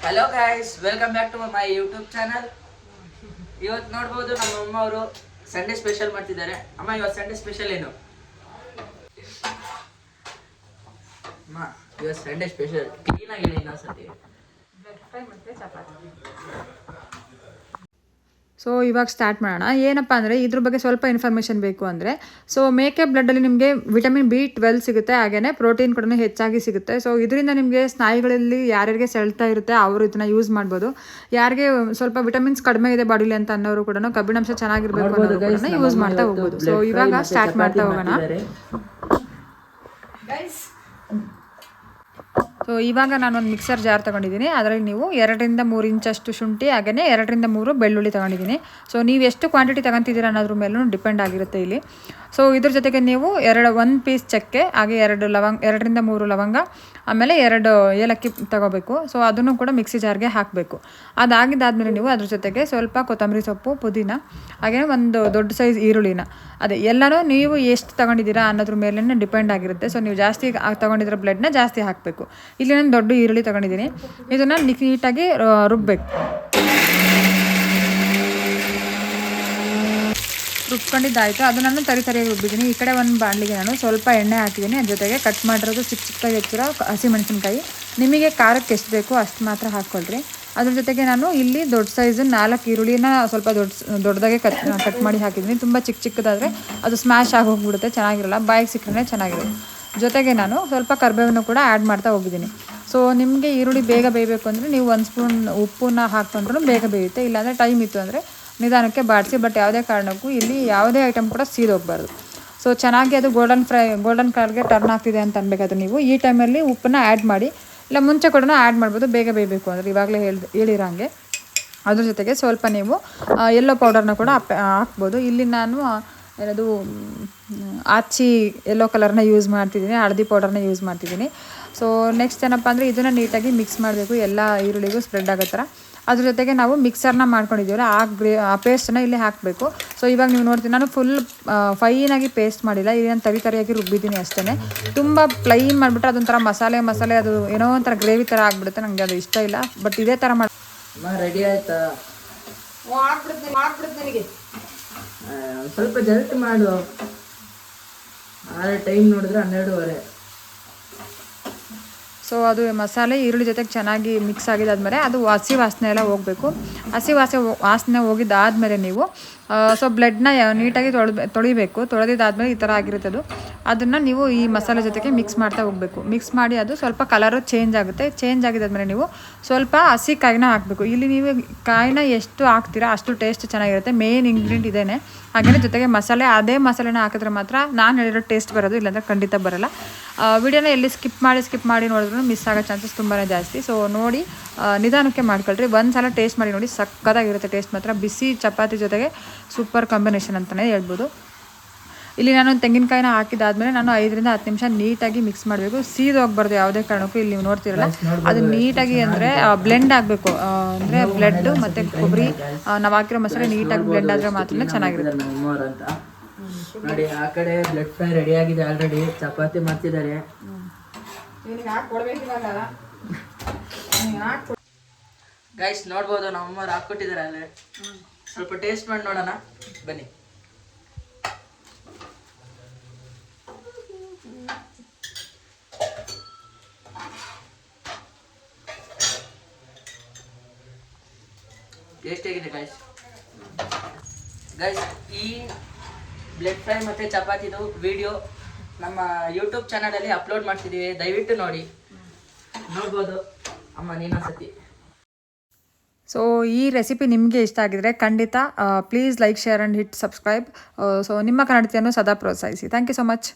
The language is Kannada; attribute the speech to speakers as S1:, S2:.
S1: Hello guys, welcome back to my YouTube channel. ಇವತ್ತು ನೋಡ್ಬೋದು ನಮ್ಮ ಅಮ್ಮ ಅವರು ಸಂಡೇ ಸ್ಪೆಷಲ್ ಮಾಡ್ತಿದ್ದಾರೆ. ಅಮ್ಮ, ಇವತ್ತು ಸಂಡೇ ಸ್ಪೆಷಲ್ ಏನು? ಅಮ್ಮ, ಇವತ್ತು ಸಂಡೇ ಸ್ಪೆಷಲ್ ಕ್ಲೀನಾಗಿ ಹೇಳಿ ಇನ್ನೊಂದ್ಸತಿ.
S2: ಬ್ರೆಡ್ ಫ್ರೈ ಮತ್ತು ಚಪಾತಿ.
S3: ಸೊ ಇವಾಗ ಸ್ಟಾರ್ಟ್ ಮಾಡೋಣ. ಏನಪ್ಪ ಅಂದರೆ ಇದ್ರ ಬಗ್ಗೆ ಸ್ವಲ್ಪ ಇನ್ಫಾರ್ಮೇಷನ್ ಬೇಕು ಅಂದರೆ, ಸೊ ಮೇಕೆ ಬ್ಲಡ್ಡಲ್ಲಿ ನಿಮಗೆ ವಿಟಮಿನ್ B12 ಸಿಗುತ್ತೆ, ಹಾಗೆಯೇ ಪ್ರೋಟೀನ್ ಕೂಡ ಹೆಚ್ಚಾಗಿ ಸಿಗುತ್ತೆ. ಸೊ ಇದರಿಂದ ನಿಮಗೆ ಸ್ನಾಯುಗಳಲ್ಲಿ ಯಾರ್ಯಾರಿಗೆ ಸೆಳ್ತಾ ಇರುತ್ತೆ ಅವರು ಇದನ್ನ ಯೂಸ್ ಮಾಡ್ಬೋದು. ಯಾರಿಗೆ ಸ್ವಲ್ಪ ವಿಟಮಿನ್ಸ್ ಕಡಿಮೆ ಇದೆ ಬಾಡಿಲಿ ಅಂತ ಅನ್ನೋರು ಕೂಡ ಕಬ್ಬಿಣಾಂಶ ಚೆನ್ನಾಗಿರ್ಬೇಕು ಅನ್ನೋರು ಕೂಡ ಯೂಸ್ ಮಾಡ್ತಾ ಹೋಗ್ಬೋದು. ಸೊ ಇವಾಗ ಸ್ಟಾರ್ಟ್ ಮಾಡ್ತಾ ಹೋಗೋಣ. ಸೊ ಇವಾಗ ನಾನೊಂದು ಮಿಕ್ಸರ್ ಜಾರ್ ತೊಗೊಂಡಿದ್ದೀನಿ. ಅದರಲ್ಲಿ ನೀವು 2 ಇಂದ 3 ಇಂಚಷ್ಟು ಶುಂಠಿ, ಹಾಗೆಯೇ 2 ರಿಂದ 3 ಬೆಳ್ಳುಳ್ಳಿ ತೊಗೊಂಡಿದ್ದೀನಿ. ಸೊ ನೀವು ಎಷ್ಟು ಕ್ವಾಂಟಿಟಿ ತೊಗೊತೀರ ಅನ್ನೋದ್ರ ಮೇಲೂ ಡಿಪೆಂಡ್ ಆಗಿರುತ್ತೆ ಇಲ್ಲಿ. ಸೊ ಇದ್ರ ಜೊತೆಗೆ ನೀವು 1 ಪೀಸ್ ಚಕ್ಕೆ, ಹಾಗೆ 2 ರಿಂದ 3 ಲವಂಗ, ಆಮೇಲೆ 2 ಏಲಕ್ಕಿ ತೊಗೋಬೇಕು. ಸೊ ಅದನ್ನು ಕೂಡ ಮಿಕ್ಸಿ ಜಾರ್ಗೆ ಹಾಕಬೇಕು. ಅದಾಗಿದ್ದಾದಮೇಲೆ ನೀವು ಅದ್ರ ಜೊತೆಗೆ ಸ್ವಲ್ಪ ಕೊತ್ತಂಬರಿ ಸೊಪ್ಪು, ಪುದೀನ, ಹಾಗೆಯೇ ಒಂದು ದೊಡ್ಡ ಸೈಜ್ ಈರುಳ್ಳಿನ, ಅದೇ ಎಲ್ಲನೂ ನೀವು ಎಷ್ಟು ತೊಗೊಂಡಿದ್ದೀರಾ ಅನ್ನೋದ್ರ ಮೇಲೆ ಡಿಪೆಂಡ್ ಆಗಿರುತ್ತೆ. ಸೊ ನೀವು ಜಾಸ್ತಿ ತೊಗೊಂಡಿರೋ ಬ್ಲಡ್ನ ಜಾಸ್ತಿ ಹಾಕಬೇಕು. ಇಲ್ಲಿ ನಾನು ದೊಡ್ಡ ಈರುಳ್ಳಿ ತೊಗೊಂಡಿದ್ದೀನಿ. ಇದನ್ನು ನೀಟಾಗಿ ರುಬ್ಬಬೇಕು. ರುಬ್ಕೊಂಡಿದ್ದಾಯಿತು. ಅದು ನಾನು ತರಿಯಾಗಿ ರುಬ್ಬಿದ್ದೀನಿ. ಈ ಕಡೆ ಒಂದು ಬಾಣಲಿಗೆ ನಾನು ಸ್ವಲ್ಪ ಎಣ್ಣೆ ಹಾಕಿದ್ದೀನಿ. ಅದ್ರ ಜೊತೆಗೆ ಕಟ್ ಮಾಡಿರೋದು ಚಿಕ್ಕದಾಗಿ ಹೆಚ್ಚಿರೋ ಹಸಿಮೆಣಸಿನ್ಕಾಯಿ, ನಿಮಗೆ ಖಾರಕ್ಕೆ ಎಷ್ಟು ಬೇಕೋ ಅಷ್ಟು ಮಾತ್ರ ಹಾಕ್ಕೊಳ್ರಿ. ಅದ್ರ ಜೊತೆಗೆ ನಾನು ಇಲ್ಲಿ ದೊಡ್ಡ ಸೈಜು 4 ಈರುಳ್ಳಿನ ಸ್ವಲ್ಪ ದೊಡ್ಡದಾಗೆ ಕಟ್ ಮಾಡಿ ಹಾಕಿದ್ದೀನಿ. ತುಂಬ ಚಿಕ್ಕದಾದರೆ ಅದು ಸ್ಮ್ಯಾಶ್ ಆಗಿ ಹೋಗ್ಬಿಡುತ್ತೆ, ಚೆನ್ನಾಗಿರಲ್ಲ, ಬಾಯಿಗೆ ಸಿಕ್ಕರೆ ಚೆನ್ನಾಗಿರುತ್ತೆ. ಜೊತೆಗೆ ನಾನು ಸ್ವಲ್ಪ ಕರಿಬೇವನ್ನು ಕೂಡ ಆ್ಯಡ್ ಮಾಡ್ತಾ ಹೋಗಿದ್ದೀನಿ. ಸೊ ನಿಮಗೆ ಈರುಳ್ಳಿ ಬೇಗ ಬೇಯಬೇಕು ಅಂದರೆ ನೀವು 1 ಸ್ಪೂನ್ ಉಪ್ಪನ್ನ ಹಾಕ್ಕೊಂಡ್ರೂ ಬೇಗ ಬೇಯುತ್ತೆ. ಇಲ್ಲಾಂದರೆ ಟೈಮ್ ಇತ್ತು ಅಂದರೆ ನಿಧಾನಕ್ಕೆ ಬಾಡಿಸಿ. ಬಟ್ ಯಾವುದೇ ಕಾರಣಕ್ಕೂ ಇಲ್ಲಿ ಯಾವುದೇ ಐಟಮ್ ಕೂಡ ಸೀದೋಗಬಾರ್ದು. ಸೊ ಚೆನ್ನಾಗಿ ಅದು ಗೋಲ್ಡನ್ ಕಲರ್ಗೆ ಟರ್ನ್ ಆಗ್ತಿದೆ ಅಂತ ಅನ್ಬೇಕಾದ್ರೆ ನೀವು ಈ ಟೈಮಲ್ಲಿ ಉಪ್ಪನ್ನ ಆ್ಯಡ್ ಮಾಡಿ, ಇಲ್ಲ ಮುಂಚೆ ಕೂಡ ಆ್ಯಡ್ ಮಾಡ್ಬೋದು ಬೇಗ ಬೇಯಬೇಕು ಅಂದರೆ, ಇವಾಗಲೇ ಹೇಳಿರೋ ಹಾಗೆ. ಅದ್ರ ಜೊತೆಗೆ ಸ್ವಲ್ಪ ನೀವು ಯೆಲ್ಲೋ ಪೌಡರ್ನ ಕೂಡ ಹಾಕ್ಬೋದು. ಇಲ್ಲಿ ನಾನು ಏನದು ಆಚಿ ಯೆಲ್ಲೋ ಕಲರ್ನ ಯೂಸ್ ಮಾಡ್ತಿದ್ದೀನಿ, ಹಳದಿ ಪೌಡರ್ನ ಯೂಸ್ ಮಾಡ್ತಿದ್ದೀನಿ. ಸೊ ನೆಕ್ಸ್ಟ್ ಏನಪ್ಪ ಅಂದರೆ ಇದನ್ನು ನೀಟಾಗಿ ಮಿಕ್ಸ್ ಮಾಡಬೇಕು, ಎಲ್ಲ ಈರುಳ್ಳಿಗೂ ಸ್ಪ್ರೆಡ್ ಆಗೋ ಥರ. ಅದ್ರ ಜೊತೆಗೆ ನಾವು ಮಿಕ್ಸರ್ನ ಮಾಡ್ಕೊಂಡಿದ್ದೀವಲ್ಲ ಆ ಪೇಸ್ಟನ್ನು ಇಲ್ಲಿ ಹಾಕಬೇಕು. ಸೊ ಇವಾಗ ನೀವು ನೋಡ್ತೀನಿ, ನಾನು ಫುಲ್ ಫೈನಾಗಿ ಪೇಸ್ಟ್ ಮಾಡಿಲ್ಲ, ಇಲ್ಲಿ ನಾನು ತರಿಯಾಗಿ ರುಬ್ಬಿದ್ದೀನಿ ಅಷ್ಟೇ. ತುಂಬ ಪ್ಲೈನ್ ಮಾಡಿಬಿಟ್ರೆ ಅದೊಂಥರ ಮಸಾಲೆ ಅದು ಏನೋ ಒಂಥರ ಗ್ರೇವಿ ಥರ ಆಗಿಬಿಡುತ್ತೆ, ನನಗೆ ಅದು ಇಷ್ಟ ಇಲ್ಲ. ಬಟ್ ಇದೇ ಥರ ಮಾಡಿ
S1: ರೆಡಿ ಆಯ್ತಾ?
S2: ಮಾಡ್ಬಿಡ್ತೀನಿ.
S1: ಸ್ವಲ್ಪ ಜಲ್ದಿ ಮಾಡು. ಟೈಮ್ ನೋಡಿದ್ರೆ 12:30.
S3: ಸೊ ಅದು ಮಸಾಲೆ ಈರುಳ್ಳಿ ಜೊತೆಗೆ ಚೆನ್ನಾಗಿ ಮಿಕ್ಸ್ ಆಗಿದ್ದಾದಮೇಲೆ ಅದು ಹಸಿ ವಾಸನೆ ಎಲ್ಲ ಹೋಗಬೇಕು. ಹಸಿ ವಾಸನೆ ಹೋಗಿದ್ದಾದಮೇಲೆ ನೀವು ಸೊ ಬ್ಲಡ್ನ ನೀಟಾಗಿ ತೊಳಿಬೇಕು. ತೊಳೆದಿದ್ದಾದಮೇಲೆ ಈ ಥರ ಆಗಿರುತ್ತೆ ಅದು. ಅದನ್ನು ನೀವು ಈ ಮಸಾಲೆ ಜೊತೆಗೆ ಮಿಕ್ಸ್ ಮಾಡ್ತಾ ಹೋಗಬೇಕು. ಮಿಕ್ಸ್ ಮಾಡಿ ಅದು ಸ್ವಲ್ಪ ಕಲರು ಚೇಂಜ್ ಆಗುತ್ತೆ. ಚೇಂಜ್ ಆಗಿದ್ದಾದಮೇಲೆ ನೀವು ಸ್ವಲ್ಪ ಹಸಿ ಕಾಯಿನ ಹಾಕಬೇಕು. ಇಲ್ಲಿ ನೀವು ಕಾಯಿನ ಎಷ್ಟು ಹಾಕ್ತೀರಾ ಅಷ್ಟು ಟೇಸ್ಟ್ ಚೆನ್ನಾಗಿರುತ್ತೆ. ಮೇನ್ ಇಂಗ್ರೀಡಿಯೆಂಟ್ ಇದೇನೆ. ಹಾಗೆಯೇ ಜೊತೆಗೆ ಅದೇ ಮಸಾಲೆನ ಹಾಕಿದ್ರೆ ಮಾತ್ರ ನಾನು ಹೇಳಿರೋ ಟೇಸ್ಟ್ ಬರೋದು, ಇಲ್ಲಾಂದರೆ ಖಂಡಿತ ಬರೋಲ್ಲ. ವಿಡಿಯೋನ ಎಲ್ಲಿ ಸ್ಕಿಪ್ ಮಾಡಿ ನೋಡಿದ್ರು ಮಿಸ್ ಆಗೋ ಚಾನ್ಸಸ್ ತುಂಬಾ ಜಾಸ್ತಿ. ಸೊ ನೋಡಿ ನಿಧಾನಕ್ಕೆ ಮಾಡ್ಕೊಳ್ರಿ. ಒಂದು ಸಲ ಟೇಸ್ಟ್ ಮಾಡಿ ನೋಡಿ, ಸಕ್ಕತ್ತಾಗಿರುತ್ತೆ ಟೇಸ್ಟ್ ಮಾತ್ರ. ಬಿಸಿ ಚಪಾತಿ ಜೊತೆಗೆ ಸೂಪರ್ ಕಾಂಬಿನೇಷನ್ ಅಂತಲೇ ಹೇಳ್ಬೋದು. ಇಲ್ಲಿ ನಾನು ತೆಂಗಿನಕಾಯಿನ ಹಾಕಿದಾದ್ಮೇಲೆ ನಾನು 5 ರಿಂದ 10 ನಿಮಿಷ ನೀಟಾಗಿ ಮಿಕ್ಸ್ ಮಾಡಬೇಕು. ಸೀದೋಗ್ಬಾರ್ದು ಯಾವುದೇ ಕಾರಣಕ್ಕೂ. ಇಲ್ಲಿ ನೀವು ನೋಡ್ತಿರಲ್ಲ, ಅದು ನೀಟಾಗಿ ಅಂದರೆ ಬ್ಲೆಂಡ್ ಆಗಬೇಕು. ಅಂದರೆ ಬ್ಲಡ್ಡು ಮತ್ತು ಕೊಬ್ಬರಿ ನಾವು ಹಾಕಿರೋ ಮಸಾಲೆ ನೀಟಾಗಿ ಬ್ಲೆಂಡ್ ಆದರೆ ಮಾತ್ರ ಚೆನ್ನಾಗಿರುತ್ತೆ.
S1: ನೋಡಿ, ಆ ಕಡೆ ಬ್ಲಡ್ ಫ್ರೈ ರೆಡಿ ಆಗಿದೆ ಆಲ್ರೆಡಿ. ಚಪಾತಿ ಮಾಡ್ತಿದ್ದಾರೆ. ಗೈಸ್ ನೋಡ್ಬೋದು, ನಮ್ಮಮ್ಮವ್ರು ಹಾಕ್ಕೊಟ್ಟಿದ್ದಾರೆ ಅಲ್ಲೇ. ಸ್ವಲ್ಪ ಟೇಸ್ಟ್ ಮಾಡಿ ನೋಡೋಣ ಬನ್ನಿ. ಟೇಸ್ಟ್ ಹೇಗಿದೆ ಗೈಸ್? ಈ ಬ್ಲಡ್ ಫ್ರೈ ಮತ್ತು ಚಪಾತಿದು ವಿಡಿಯೋ ನಮ್ಮ ಯೂಟ್ಯೂಬ್ ಚಾನಲಲ್ಲಿ ಅಪ್ಲೋಡ್ ಮಾಡ್ತಿದ್ದೀವಿ, ದಯವಿಟ್ಟು ನೋಡಿ. ನೋಡ್ಬೋದು ಅಮ್ಮ, ನೀನೊಂದ್ಸತಿ.
S3: ಸೊ ಈ ರೆಸಿಪಿ ನಿಮಗೆ ಇಷ್ಟ ಆಗಿದ್ರೆ ಖಂಡಿತ please like, share and hit subscribe. So ನಿಮ್ಮ ಕನ್ನಡತಿಯನ್ನು ಸದಾ ಪ್ರೋತ್ಸಾಹಿಸಿ. Thank you so much.